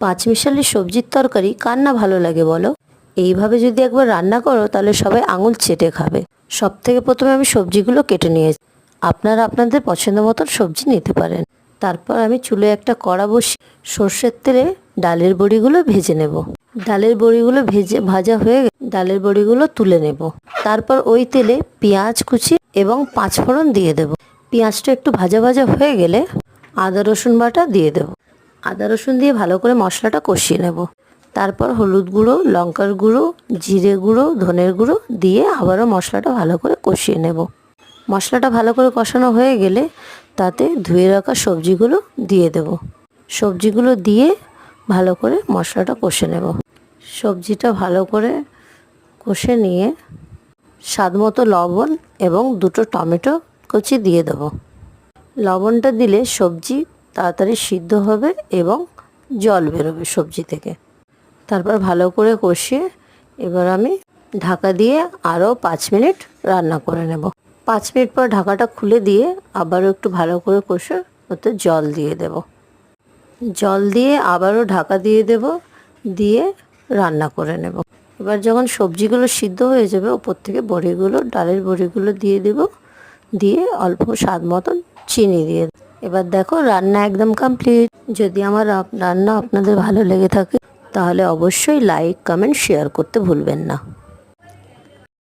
পাঁচমিশালি সবজির তরকারি কার না ভালো লাগে বলো? এইভাবে যদি একবার রান্না করো তাহলে সবাই আঙুল চেটে খাবে। সব থেকে প্রথমে আমি সবজিগুলো কেটে নিয়েছি। আপনারা আপনাদের পছন্দ মতন সবজি নিতে পারেন। তারপর আমি চুলে একটা কড়া বসিয়ে সর্ষের তেলে ডালের বড়িগুলো ভেজে নেব। ডালের বড়িগুলো ভাজা হয়ে ডালের বড়িগুলো তুলে নেব। তারপর ওই তেলে পেঁয়াজ কুচি এবং পাঁচফোড়ন দিয়ে দেব। পেঁয়াজটা একটু ভাজা ভাজা হয়ে গেলে আদা রসুন বাটা দিয়ে দেব। আদা রসুন দিয়ে ভালো করে মশলাটা কষিয়ে নেব। তারপর হলুদ গুঁড়ো, লঙ্কার গুঁড়ো, জিরে গুঁড়ো, ধনের গুঁড়ো দিয়ে আবারও মশলাটা ভালো করে কষিয়ে নেব। মশলাটা ভালো করে কষানো হয়ে গেলে তাতে ধুয়ে রাখা সবজিগুলো দিয়ে দেব। সবজিগুলো দিয়ে ভালো করে মশলাটা কষে নেব। সবজিটা ভালো করে কষে নিয়ে স্বাদমতো লবণ এবং দুটো টমেটো কুচি দিয়ে দেব। লবণটা দিলে সবজি তাড়াতাড়ি সিদ্ধ হবে এবং জল বেরোবে সবজি থেকে। তারপর ভালো করে কষিয়ে এবার আমি ঢাকা দিয়ে আরও 5 মিনিট রান্না করে নেব। 5 মিনিট পর ঢাকাটা খুলে দিয়ে আবারও একটু ভালো করে কষে ওতে জল দিয়ে দেব। জল দিয়ে আবারও ঢাকা দিয়ে দেব, দিয়ে রান্না করে নেব। এবার যখন সবজিগুলো সিদ্ধ হয়ে যাবে ওপর থেকে বড়িগুলো, ডালের বড়িগুলো দিয়ে দেব, দিয়ে অল্প স্বাদ মতন চিনি দিয়ে দেব। এবার দেখো রান্না একদম কমপ্লিট। যদি আমার রান্না আপনাদের ভালো লেগে থাকে তাহলে অবশ্যই লাইক, কমেন্ট, শেয়ার করতে ভুলবেন না।